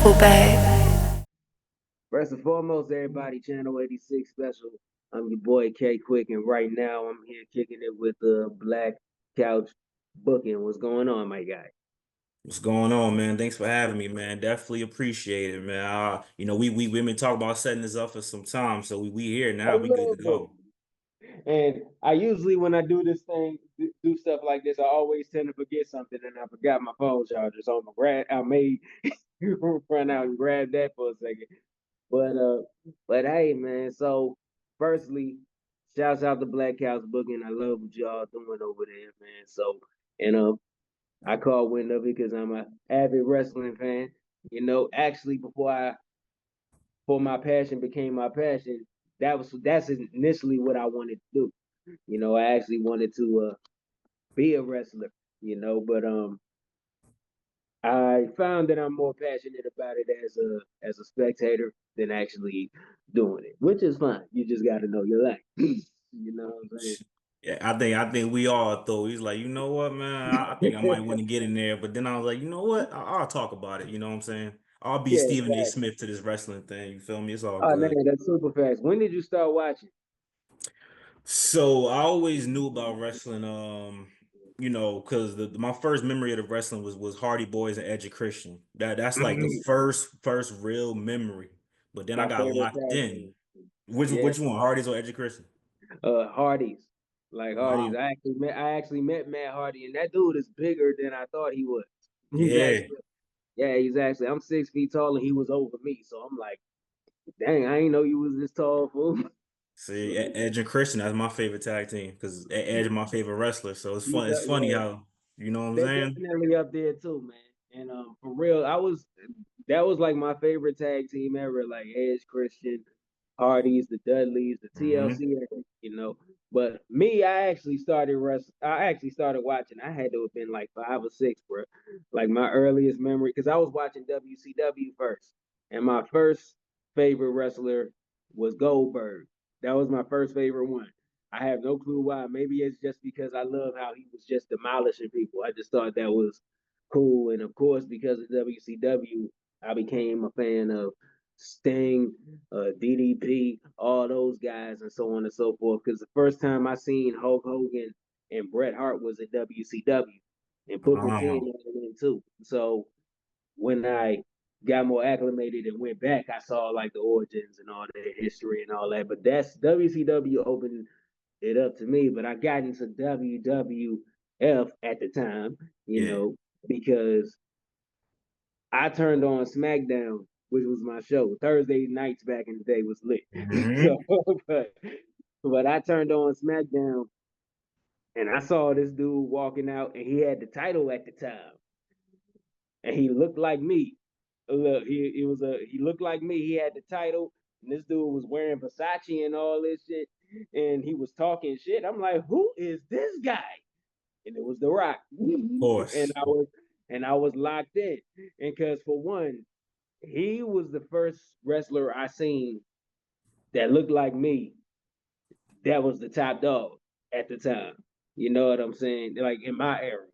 duffel bag. First and foremost, everybody, Channel 86 special. I'm your boy K Quick, and right now I'm here kicking it with the Black Couch Booking. What's going on, my guy? What's going on, man? Thanks for having me, man. Definitely appreciate it, man. We've been talking about setting this up for some time, so we here I now. We good to love it. go. And I usually, when I do this thing, do stuff like this, I always tend to forget something, and I forgot my phone charger, so I made run out and grab that for a second. But uh, but hey, man. So, firstly, shouts out to Black House Booking. I love what y'all doing over there, man. So, and I caught wind of it because I'm a avid wrestling fan. Actually, before my passion became my passion, that's initially what I wanted to do. I actually wanted to be a wrestler. But I found that I'm more passionate about it as a spectator than actually doing it, which is fine. You just got to know your lane. You know what I'm saying? Yeah, I think we all thought he's like, you know what, man? I think I might want to get in there, but then I was like, you know what? I'll talk about it. You know what I'm saying? I'll be Yeah, Stephen A. exactly. Smith to this wrestling thing. You feel me? It's all Oh man, good. that's super fast. When did you start watching? So I always knew about wrestling, because my first memory of the wrestling was Hardy Boys and Edge of Christian. That's like the Mhm. first real memory. But then I My got favorite locked tag in. team. Which Yeah, which one, Hardy's or Edge of Christian? Hardy's. Like Hardy's. Wow. I actually met Matt Hardy, and that dude is bigger than I thought he was. He's Yeah. actually Yeah, he's actually. I'm 6 feet tall, and he was over me. So I'm like, dang, I ain't know you was this tall, fool. See, Edge and Christian, that's my favorite tag team because Edge is my favorite wrestler. So it's fun. It's funny Yeah, how you know what I'm they're saying? definitely up there too, man. And for real, that was like my favorite tag team ever. Like Edge, Christian, Hardys, the Dudleys, the Hmm. TLC, you know. But me, I actually started watching. I had to have been like 5 or 6, bro. Like my earliest memory, because I was watching WCW first, and my first favorite wrestler was Goldberg. That was my first favorite one. I have no clue why. Maybe it's just because I love how he was just demolishing people. I just thought that was cool. And of course, because of WCW, I became a fan of Sting, DDP, all those guys, and so on and so forth. Because the first time I seen Hulk Hogan and Bret Hart was at WCW, and Booker T and everything too. So when I got more acclimated and went back, I saw like the origins and all the history and all that. But that's WCW opened it up to me. But I got into WWF at the time, Yeah. because I turned on SmackDown, which was my show. Thursday nights back in the day was lit. So, Hmm. but but I turned on SmackDown and I saw this dude walking out, and he had the title at the time, and he looked like me. Look, he looked like me. He had the title, and this dude was wearing Versace and all this shit, and he was talking shit. I'm like, who is this guy? And it was The Rock, Of and course. I was locked in, and because for one, he was the first wrestler I seen that looked like me. That was the top dog at the time. You know what I'm saying? Like in my era,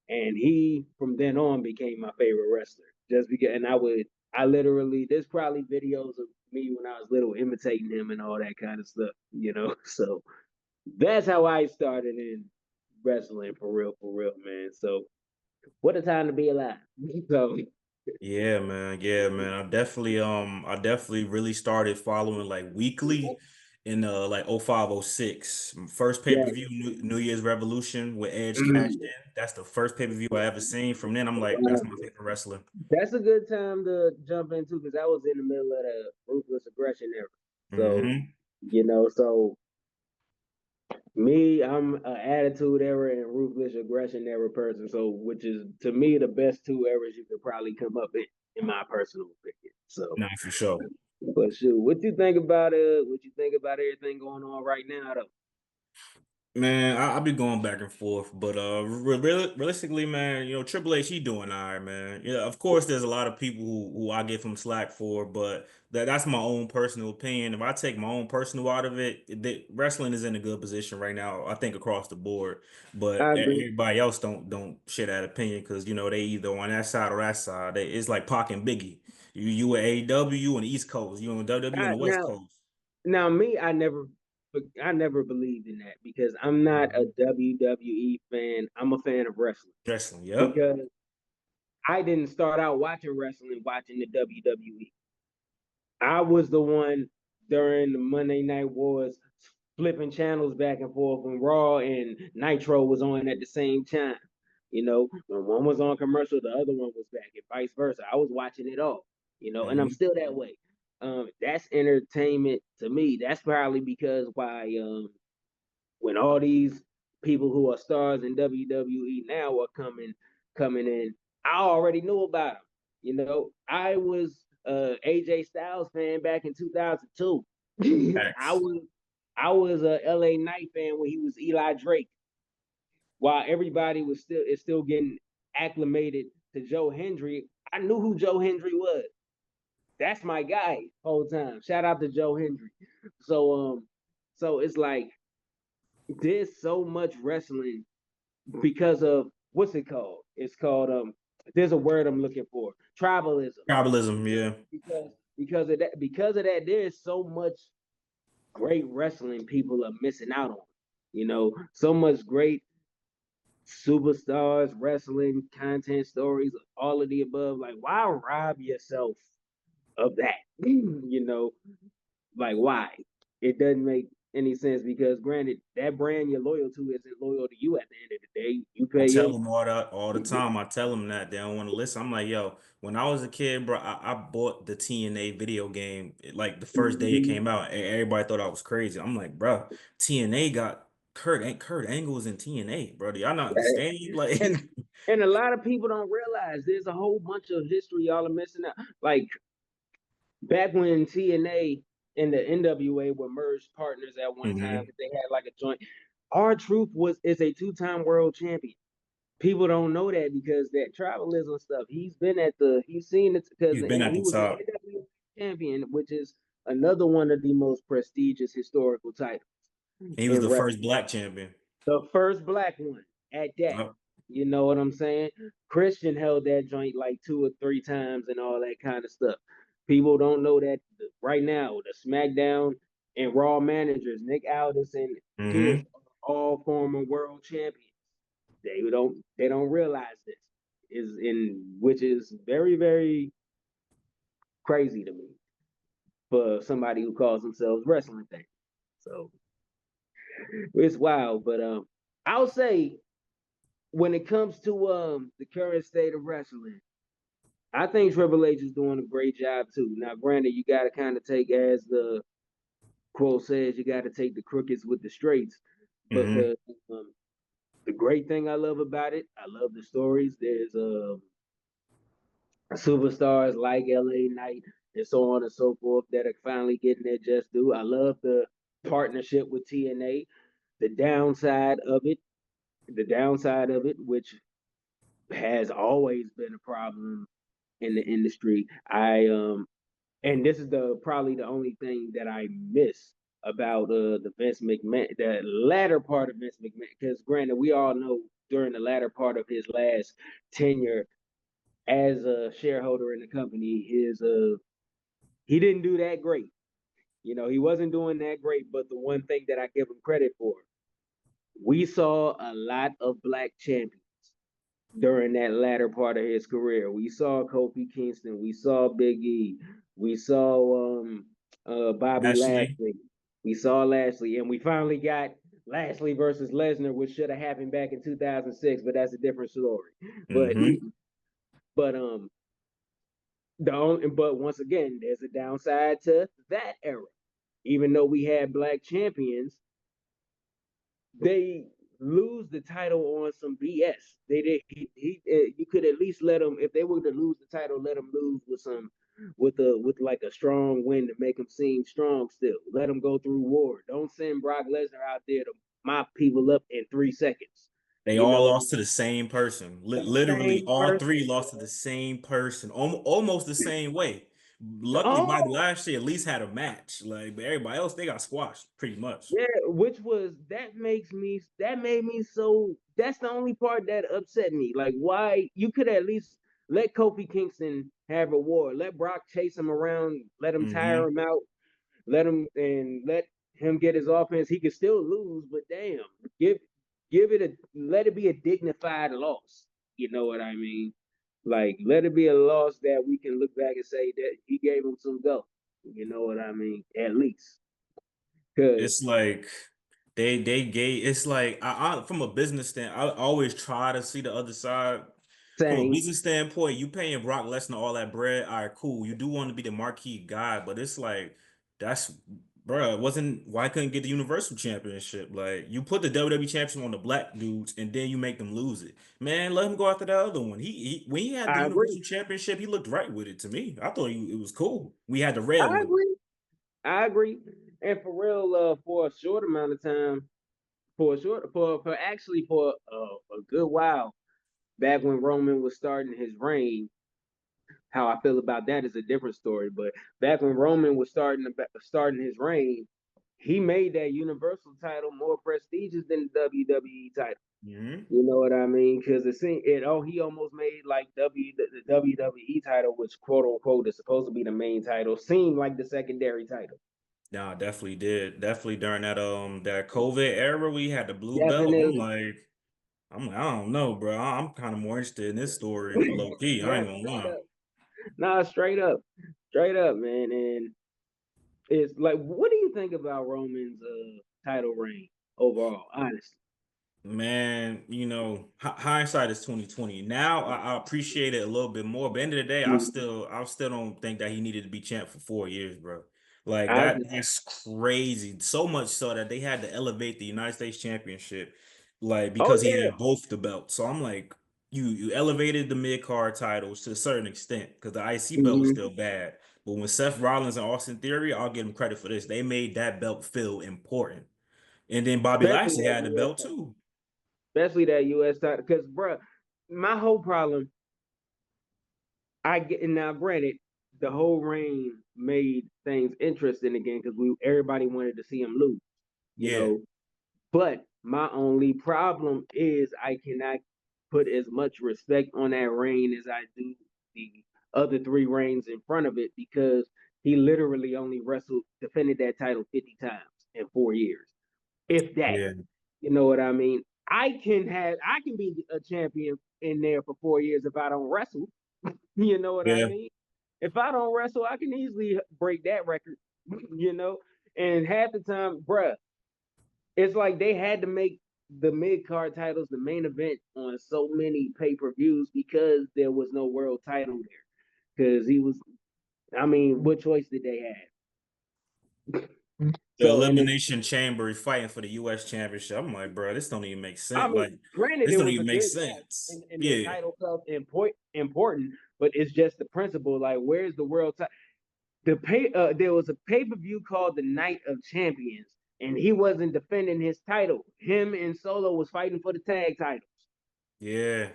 and he from then on became my favorite wrestler. Just because, and I literally, there's probably videos of me when I was little imitating him and all that kind of stuff. So that's how I started in wrestling for real, man. So what a time to be alive. So Yeah, man. Yeah, man. I definitely really started following like weekly in like 05, 06. First yeah, pay-per-view New Year's Revolution with Edge cashed mm, in. That's the first pay-per-view I ever seen. From then I'm like, that's my favorite wrestler. that's a good time to jump into because I was in the middle of the ruthless aggression era. So Hmm. so me, I'm an attitude era and ruthless aggression era person. So which is to me the best two eras you could probably come up in my personal opinion. So, Nah, for sure. but shoot, what you think about it? What you think about everything going on right now, though? Man, I'll be going back and forth, but realistically, man, Triple H he doing all right, man. Yeah, of course, there's a lot of people who I give him slack for, but that's my own personal opinion. If I take my own personal out of it, wrestling is in a good position right now. I think across the board, but I agree. everybody else don't share that opinion because they either on that side or that side. It's like Pac and Biggie. You were AEW on the East Coast. You on WWE on the West Now, Coast. me, I never believed in that because I'm not a Mhm. WWE fan. I'm a fan of wrestling Wrestling. Yep. because I didn't start out watching wrestling watching the WWE. I was the one during the Monday Night Wars flipping channels back and forth when Raw and Nitro was on at the same time. You know, when one was on commercial, the other one was back, and vice versa. I was watching it all, and I'm Hmm. still that way. That's entertainment to me. That's probably because why when all these people who are stars in WWE now are coming in, I already knew about them. I was a AJ Styles fan back in 2002. I Facts. was I was a LA Knight fan when he was Eli Drake, while everybody was still getting acclimated to Joe Hendry. I knew who Joe Hendry was. That's my guy whole time. Shout out to Joe Hendry. So it's like there's so much wrestling because of what's it called? It's called there's a word I'm looking for. Tribalism. Tribalism. Yeah. Because of that, there's so much great wrestling people are missing out on. So much great superstars, wrestling, content stories, all of the above. Like, why rob yourself of that? Like why? It doesn't make any sense because granted, that brand you're loyal to isn't loyal to you at the end of the day. You I pay tell your them all the time. I tell them that they don't want to listen. I'm like, yo, when I was a kid, bro, I bought the TNA video game like the first day it came out, and everybody thought I was crazy. I'm like, bro, TNA got Kurt Angle's in TNA, bro. Do y'all not understand? and Like, and a lot of people don't realize there's a whole bunch of history y'all are missing out. Like back when TNA and the NWA were merged partners at one time, hmm because they had like a joint. R-Truth is a two-time world champion. People don't know that because that tribalism stuff. He's seen it because he's been at he the was the top. NWA champion, which is another one of the most prestigious historical titles He was in the first wrestling. black champion. The first black one at that. Yep. You know what I'm saying? Christian held that joint like 2 or 3 times and all that kind of stuff. People don't know that right now, the SmackDown and Raw managers, Nick Aldis and Pierce, hmm are all former world champions. They don't realize this. Is in which is very, very crazy to me for somebody who calls themselves wrestling fans. So it's wild. But I'll say when it comes to the current state of wrestling, I think Triple H is doing a great job too. Now, granted, you got to kind of take, as the quote says, you got to take the crookeds with the straights, hmm because um, the great thing I love about it, I love the stories. There's superstars like LA Knight and so on and so forth that are finally getting their just due. I love the partnership with TNA. The downside of it, which has always been a problem in the industry. And this is the probably the only thing that I miss about the Vince McMahon, the latter part of Vince McMahon, because granted, we all know during the latter part of his last tenure as a shareholder in the company, he didn't do that great. He wasn't doing that great. But the one thing that I give him credit for, we saw a lot of black champions during that latter part of his career. We saw Kofi Kingston, we saw Big E, we saw Bobby Ashley. Lashley, we saw Lashley, and we finally got Lashley versus Lesnar, which should have happened back in 2006, but that's a different story. But hmm but but once again, there's a downside to that era. Even though we had black champions, they lose the title on some BS. They did. You could at least let them, if they were to lose the title, let them lose with like a strong win to make them seem strong. Still, let them go through war. Don't send Brock Lesnar out there to mop people up in 3 seconds. They You all know, lost to the same person. the Literally, same all person. three lost to the same person, almost the same way. Luckily, Oh, Bobby Lashley at least had a match. Like, but everybody else, they got squashed pretty much. yeah, which was that made me so. That's the only part that upset me. Like, why you could at least let Kofi Kingston have a war. Let Brock chase him around. Let him tire Hmm. him out. Let him get his offense. He could still lose, but damn, give give it a let it be a dignified loss. You know what I mean? Like let it be a loss that we can look back and say that he gave him some go. You know what I mean? At least because It's like they gave it's like I from a business stand I always try to see the other side. From a same. business standpoint, you paying Brock Lesnar all that bread. All right, cool. You do want to be the marquee guy, but it's like that's bruh, it wasn't why couldn't get the Universal Championship? Like you put the WWE Championship on the black dudes and then you make them lose it. Man, let him go after the other one. He when he had the I agree. Universal Championship, he looked right with it to me. I thought it was cool. We had the red I one. agree. I agree. And for real, for a short amount of time, for actually for a good while, back when Roman was starting his reign, how I feel about that is a different story. But back when Roman was starting his reign, he made that Universal title more prestigious than the WWE title. Mhm. You know what I mean? Because he almost made like the WWE title, which quote unquote is supposed to be the main title, seem like the secondary title. Nah, definitely did. Definitely during that COVID era, we had the blue belt. Definitely. I don't know, bro. I'm kind of more interested in this story, low key. I Yeah, ain't gonna straight lie. up. Nah, straight up, man. And it's like, what do you think about Roman's title reign overall? Honestly. Man, hindsight is 2020. Now I appreciate it a little bit more. But at the end of the day, Mhm. I still don't think that he needed to be champ for 4 years, bro. Like I agree. that's crazy. So much so that they had to elevate the United States Championship, like Oh because he yeah. had both the belts. So I'm like, you elevated the mid card titles to a certain extent because the IC belt was Hmm. still bad. But when Seth Rollins and Austin Theory, I'll give them credit for this. They made that belt feel important. And then Bobby Especially Lashley that had the US belt title. too. Especially that US title. Because, bruh, my whole problem, I get, and now granted, the whole reign made things interesting again because everybody wanted to see him lose, you Yeah. know. But my only problem is I cannot put as much respect on that reign as I do the other three reigns in front of it because he literally only defended that title 50 times in 4 years, if that. Yeah. You know what I mean? I can be a champion in there for 4 years if I don't wrestle. You know what I Yeah. mean? If I don't wrestle, I can easily break that record. You know, and half the time, bruh, it's like they had to make the mid card titles the main event on so many pay per views because there was no world title there. Because he was, I mean, what choice did they have? The So, and then, Elimination Chamber is fighting for the US Championship. I'm like, bro, this don't even make I sense. mean, Like, granted, this it don't was a even make good match, sense. and the Yeah. title felt important, but it's just the principle. Like, where's the world title? There was a pay per view called the Night of Champions, and he wasn't defending his title. Him and Solo was fighting for the tag titles. Yeah.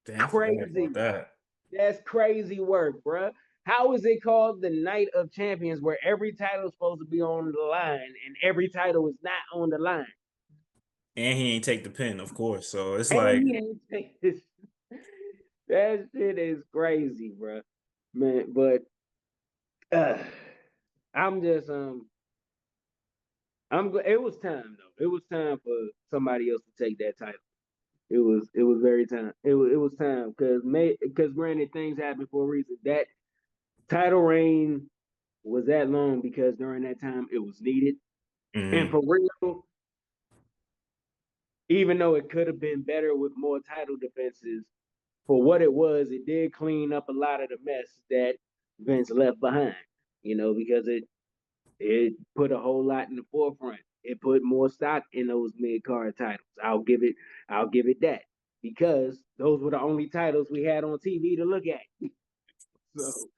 Damn, I forgot about Crazy. that. That's crazy work, bruh. How is it called the Night of Champions, where every title is supposed to be on the line and every title is not on the line? And he ain't take the pin, of course. So it's And like, he ain't take this. That shit is crazy, bruh. Man, but uh, I'm just it was time though. It was time for somebody else to take that title. It was very time. It was time because granted things happen for a reason. That title reign was that long because during that time it was needed. And mhm. for real, even though it could have been better with more title defenses, for what it did clean up a lot of the mess that Vince left behind. Because it put a whole lot in the forefront. It put more stock in those mid card titles. I'll give it that. Because those were the only titles we had on TV to look at. So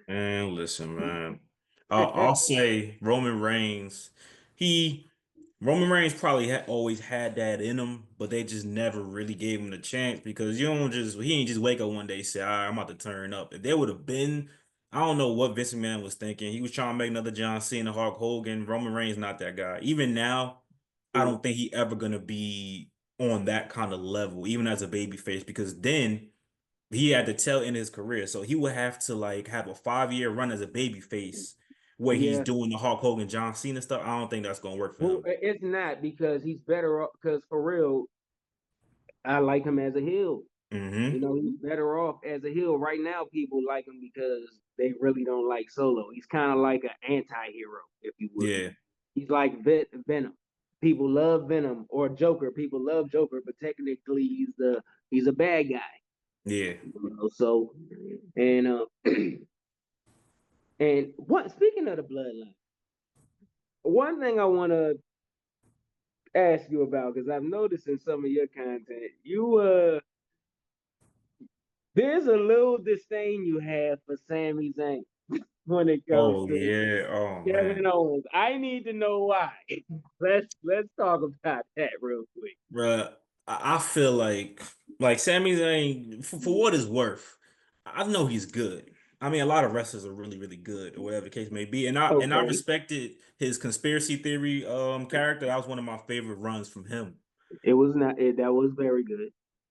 And listen, man. I'll say Roman Reigns. He Roman Reigns probably always had that in him, but they just never really gave him the chance because you don't just he ain't just wake up one day and say, "All right, I'm about to turn up." If there would have been, I don't know what Vince McMahon was thinking. He was trying to make another John Cena, Hulk Hogan. Roman Reigns not that guy. Even now, I don't think he ever gonna be on that kind of level, even as a babyface, because then he had to tell in his career. So he would have to like have a 5 year run as a baby face where he's Yeah. doing the Hulk Hogan, John Cena stuff. I don't think that's gonna work for Well, him. it's not because he's better off. Because for real, I like him as a heel. You Hmm. know, he's better off as a heel. Right now, people like him because they really don't like Solo. He's kind of like an anti-hero, if you would. Yeah, He's like Venom. People love Venom or Joker. People love Joker, but technically he's a bad guy. yeah. You know? So and and what speaking of the bloodline, one thing I want to ask you about because I've noticed in some of your content, there's a little disdain you have for Sami Zayn when it comes Oh to yeah. Oh Kevin man. Owens. I need to know why. Let's talk about that real quick. Bruh, I feel like Sami Zayn, for what it's worth, I know he's good. I mean, a lot of wrestlers are really, really good, or whatever the case may be. And I Okay, respected his conspiracy theory character. That was one of my favorite runs from him. it was not it, that was very good.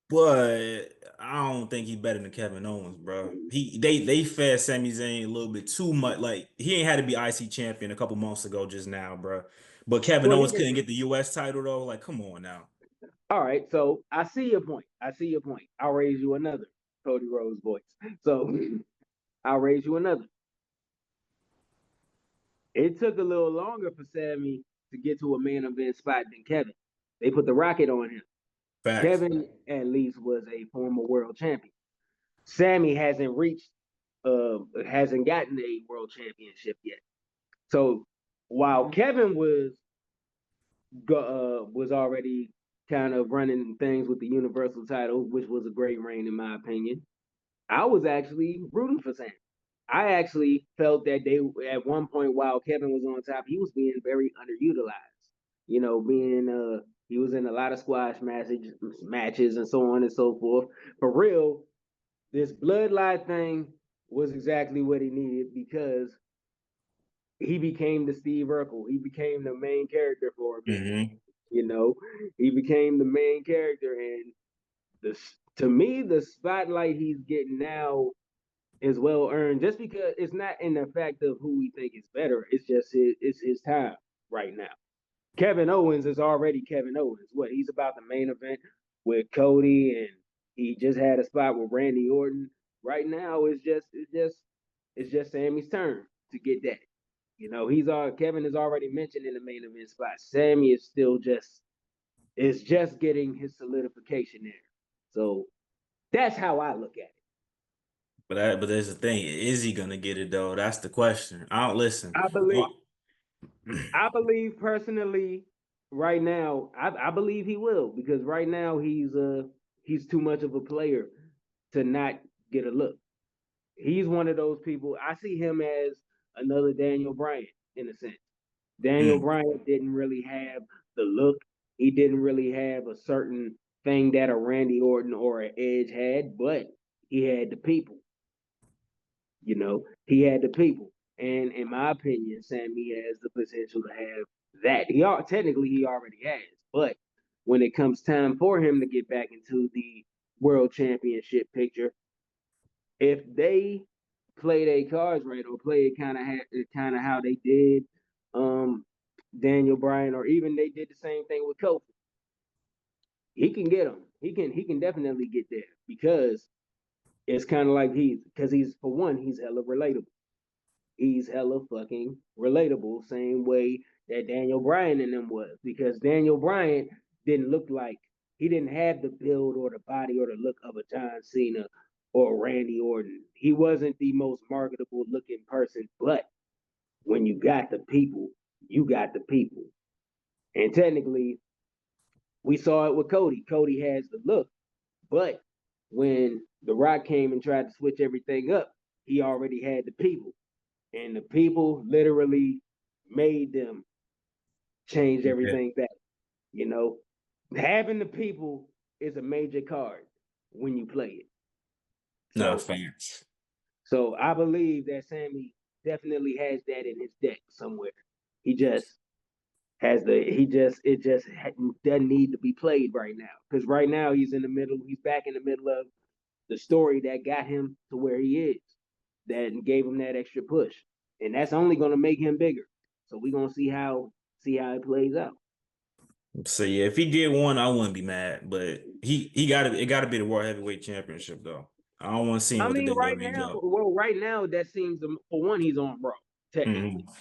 But I don't think he's better than Kevin Owens, bro. They fed Sami Zayn a little bit too much. Like he ain't had to be IC champion a couple months ago just now, bro. But Kevin Well, Owens couldn't get the US title though. Like, come on now. all right. So I see your point. I see your point. I'll raise you another Cody Rhodes voice. So I'll raise you another. It took a little longer for Sammy to get to a main event spot than Kevin. They put the rocket on him. Facts. Kevin at least was a former world champion. Sammy hasn't gotten a world championship yet. So while Kevin was already kind of running things with the Universal title, which was a great reign in my opinion, I was actually rooting for Sam. I actually felt that they at one point while Kevin was on top, he was being very underutilized. You know, being he was in a lot of matches and so on and so forth. For real, this bloodline thing was exactly what he needed because he became the Steve Urkel. He became the main character for a minute. Hmm. You know, he became the main character, and the to me the spotlight he's getting now is well earned. Just because it's not in the fact of who we think is better, it's his time right now. Kevin Owens is already Kevin Owens. What he's about the main event with Cody, and he just had a spot with Randy Orton. Right now, it's just Sammy's turn to get that. You know, Kevin is already mentioned in the main event spot. Sammy is still just getting his solidification there. So that's how I look at it. But there's the thing. Is he gonna get it though? That's the question. I don't listen. I believe Well, I believe personally, right now, I believe he will because right now he's too much of a player to not get a look. He's one of those people. I see him as another Daniel Bryan in a sense. Daniel mm, Bryan didn't really have the look. He didn't really have a certain thing that a Randy Orton or an Edge had, but he had the people. You know, he had the people, and in my opinion, Sammy has the potential to have that. Technically he already has, but when it comes time for him to get back into the world championship picture, if they play their cards right or play it kind of how they did um, Daniel Bryan, or even they did the same thing with Kofi, he can get him. He can definitely get there because it's kind of like he's for one he's hella relatable. He's hella fucking relatable, same way that Daniel Bryan and them was, because Daniel Bryan didn't look like he didn't have the build or the body or the look of a John Cena or Randy Orton. He wasn't the most marketable looking person, but when you got the people, you got the people. And technically, we saw it with Cody. Cody has the look, but when The Rock came and tried to switch everything up, he already had the people. And the people literally made them change yeah, everything back. You know, having the people is a major card when you play it. no So, facts. so I believe that Sammy definitely has that in his deck somewhere. He just has the he just it just doesn't need to be played right now because right now he's in the middle. He's back in the middle of the story that got him to where he is, that gave him that extra push, and that's only going to make him bigger. So we're gonna see how it plays out. So yeah, if he get one, I wouldn't be mad. But he got to it got to be the World Heavyweight Championship though. I don't want to see him I with the mean, WWE belt. right now that seems for one he's on Raw technically. Hmm.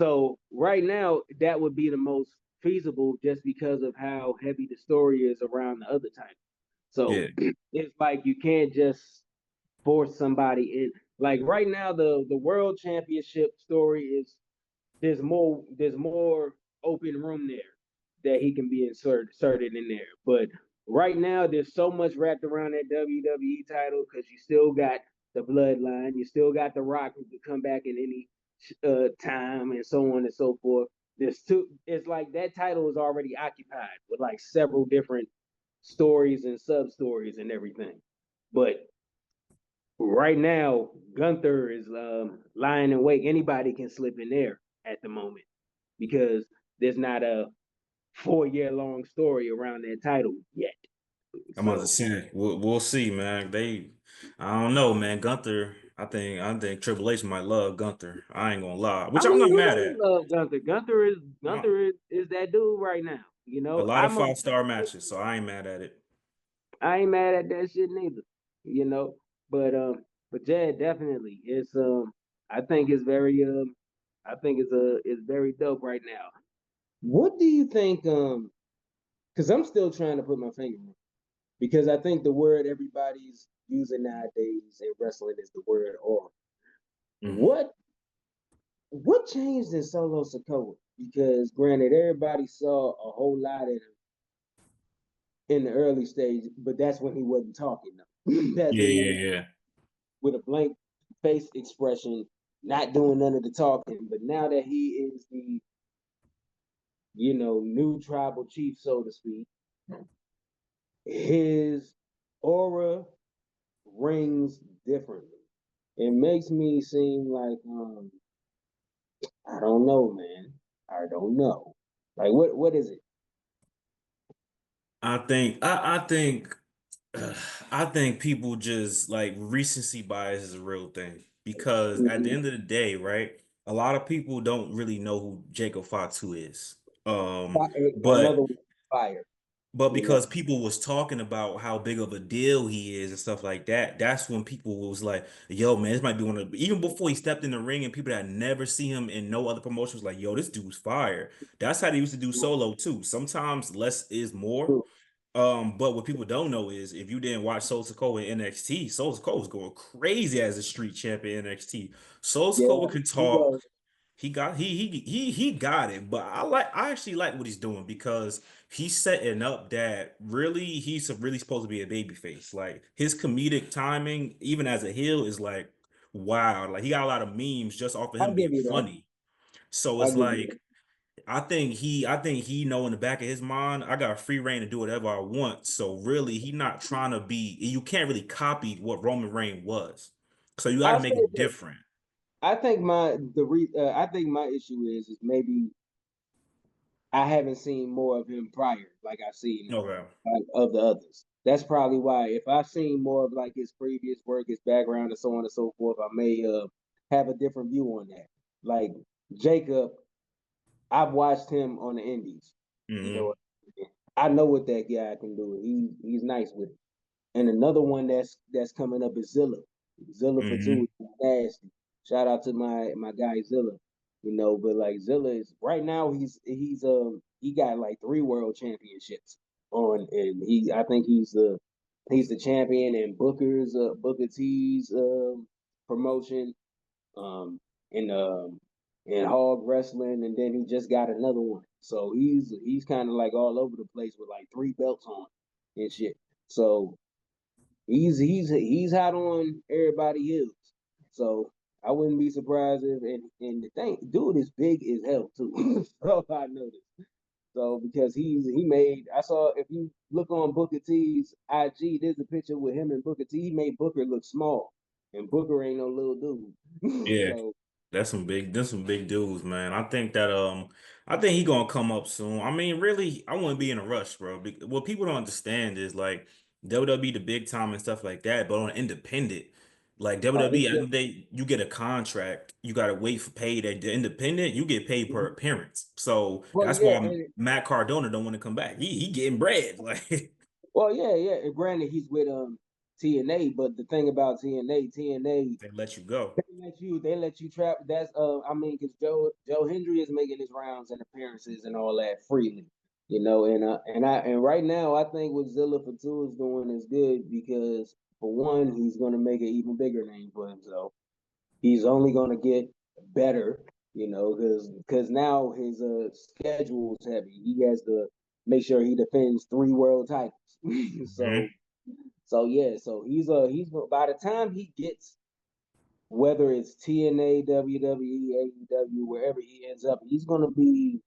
So right now that would be the most feasible just because of how heavy the story is around the other title. So Yeah, it's like you can't just force somebody in. Like right now, the world championship story is there's more open room there that he can be inserted in there. But right now, there's so much wrapped around that WWE title because you still got the bloodline, you still got the Rock who could come back in any time, and so on and so forth. There's two. It's like that title is already occupied with like several different stories and sub stories and everything. But right now, Gunther is lying in wait. Anybody can slip in there at the moment because there's not a 4 year long story around that title yet. I'm about to So see. We'll see, man. I don't know, man. Gunther, I think Triple H might love Gunther. I ain't gonna lie, I which I'm mean, not you mad know he at. loves Gunther. My, Gunther is that dude right now. You a know, lot of 5-star matches, so I ain't mad at it. I ain't mad at that shit neither. You know, but yeah, definitely it's I think it's very I think it's very dope right now. What do you think? Because I'm still trying to put my finger on it. Because I think the word everybody's using nowadays in wrestling is the word aura. Mhm. What what changed in Solo Sokoa? Because granted, everybody saw a whole lot in the early stage, but that's when he wasn't talking. That's Yeah, when he yeah, was yeah. with a blank face expression, not doing none of the talking. But now that he is the new tribal chief, so to speak, his aura rings differently. It makes me seem like I don't know, man. I don't know. Like what is it? I think I think people just like recency bias is a real thing because at the Mhm. end of the day, right? A lot of people don't really know who Jacob Fatu is. Another But one, fire. You know, because people was talking about how big of a deal he is and stuff like that, that's when people was like, "Yo, man, this might be one of." Even before he stepped in the ring, and people that never see him in no other promotions, like, "Yo, this dude's fire." That's how they used to do true, solo too. Sometimes less is more. true. But what people don't know is if you didn't watch Soul Sokoa in NXT, Soul Sokoa was going crazy as a street champion in NXT. Soul Yeah, Sokoa can he talk. was. He got it, but I actually like what he's doing because he's setting up that really he's really supposed to be a baby face. Like his comedic timing, even as a heel, is like wow. Like he got a lot of memes just off of I'll him being give you that. funny. So I'll it's give you that. like I think he know in the back of his mind, I got free reign to do whatever I want. So really, he not trying to be. You can't really copy what Roman Reigns was. So you got to I'll make say it this. different. I think my issue is maybe I haven't seen more of him prior, like I've seen Okay. like of the others. That's probably why. If I've seen more of like his previous work, his background, and so on and so forth, I may have a different view on that. Like Jacob, I've watched him on the Indies. You know, Hmm. I know what that guy can do. He's nice with it. And another one that's coming up is Zilla. Zilla for two Hmm. is nasty. Shout out to my guy Zilla. But like Zilla is right now he got like 3 world championships on, and he I think he's the champion in Booker T's promotion um in in Hog Wrestling, and then he just got another one. So he's kind of like all over the place with like 3 belts on and shit. So he's hot on everybody else. So I wouldn't be surprised if and the thing, dude is big as hell too. So I noticed. So because he made I saw if you look on Booker T's IG, there's a picture with him and Booker T. He made Booker look small, and Booker ain't no little dude. Yeah, So that's some big dudes, man. I think he gonna come up soon. I mean, really, I wouldn't be in a rush, bro. What people don't understand is like WWE the big time and stuff like that, but on independent, like It's WWE, at the end just of the day, you get a contract, you gotta wait for payday. The independent, you get paid per appearance. So well, that's yeah, why Matt Cardona don't want to come back. He getting bread. Like yeah. And granted, he's with TNA, but the thing about TNA, they let you go. they let you trap. That's I mean, because Joe Hendry is making his rounds and appearances and all that freely, and right now I think what Zilla Fatu is doing is good because for one, he's going to make an even bigger name for himself. He's only going to get better, because now his schedule is heavy. He has to make sure he defends 3 world titles. Mhm. So yeah, so he's by the time he gets, whether it's TNA, WWE, AEW, wherever he ends up, he's gonna be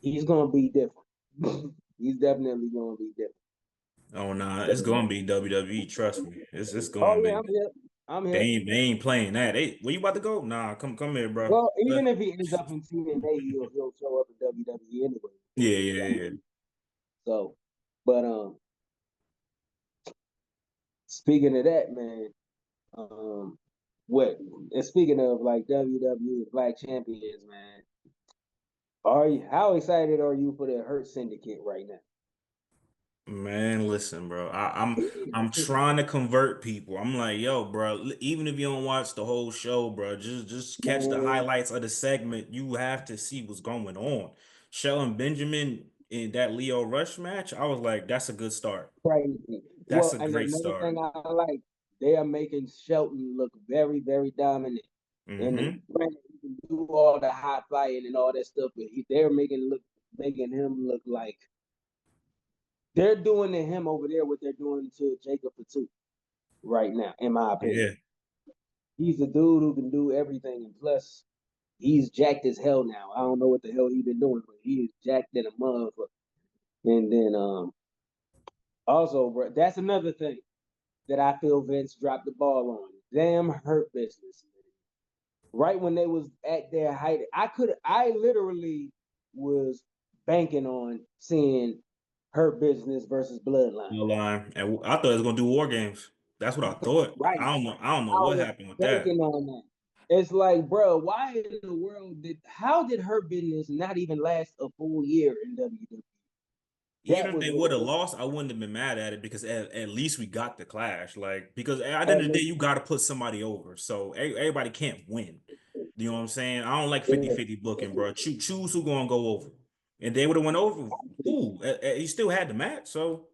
different. He's definitely gonna be different. Oh nah, it's So, gonna be WWE. Trust me, it's oh gonna yeah, be. I'm here. I'm They here. ain't they ain't playing that. They where you about to go? Nah, come here, bro. Well, even if he ends up in TNA, he'll show up in WWE anyway. Yeah, yeah, yeah. So, but speaking of that, man, what? And speaking of like WWE Black Champions, man, how excited are you for the Hurt Syndicate right now? Man, listen, bro. I'm trying to convert people. I'm like, yo, bro. Even if you don't watch the whole show, bro, just catch the Man, highlights of the segment. You have to see what's going on. Shelton Benjamin in that Leo Rush match, I was like, that's a good start. crazy. That's Well, a and great another thing start. I like, they are making Shelton look very, very dominant. And Hmm. granted, he can do all the high flying and all that stuff, but they're making him look like they're doing to him over there what they're doing to Jacob Fatu right now, in my opinion. Yeah. He's a dude who can do everything, and plus, he's jacked as hell now. I don't know what the hell he's been doing, but he is jacked in a motherfucker. And then also, bro, that's another thing that I feel Vince dropped the ball on. Damn hurt business. Right when they was at their height, I literally was banking on seeing hurt business versus bloodline. No line. And I thought it was gonna do war games. That's what I thought. Right. I don't know. I don't know I what was happened with that. banking on that. It's like, bro, why in the world how did her business not even last a full year in WWE? That Even if was they would have lost, I wouldn't have been mad at it because at least we got the clash. Like because at the end at of the day, least, you got to put somebody over. So everybody can't win. You know what I'm saying? I don't like yeah, 50-50 booking, bro. Choose who gonna go over. And they would have went over. Cool. He still had the match. So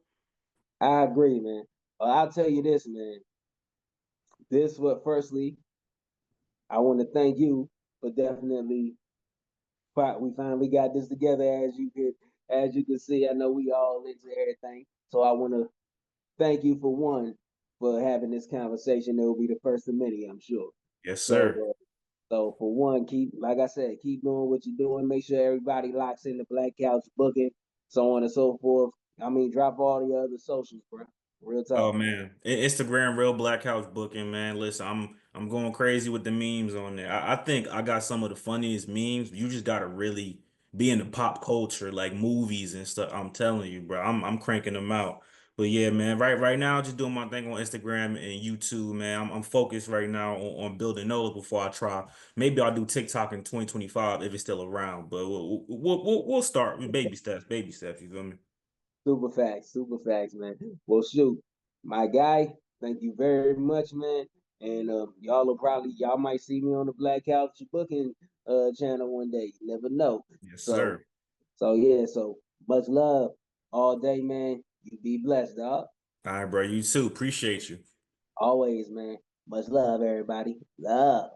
I agree, man. I'll tell you this, man. This what firstly, I want to thank you for definitely we finally got this together as you can see. I know we all into everything. So I want to thank you for one for having this conversation. It will be the first of many, I'm sure. yes, So sir. so for one, keep like I said, keep doing what you're doing. Make sure everybody locks in the Black Couch booking, so on and so forth. I mean, drop all the other socials, bro. Real Oh talk. man, Instagram real Black House booking, man. Listen, I'm going crazy with the memes on there. I think I got some of the funniest memes. You just gotta really be in the pop culture, like movies and stuff. I'm telling you, bro. I'm cranking them out. But yeah, man, right now, just doing my thing on Instagram and YouTube, man. I'm focused right now on building those before I try. Maybe I'll do TikTok in 2025 if it's still around. But we'll start with baby steps, baby steps. You feel me? Super facts, man. Well, shoot, my guy, thank you very much, man. And y'all might see me on the Black Couch Booking channel one day. You never know. Yes, So sir. so yeah, so much love all day, man. You be blessed, dog. All right, bro. You too. Appreciate you. Always, man. Much love, everybody. Love.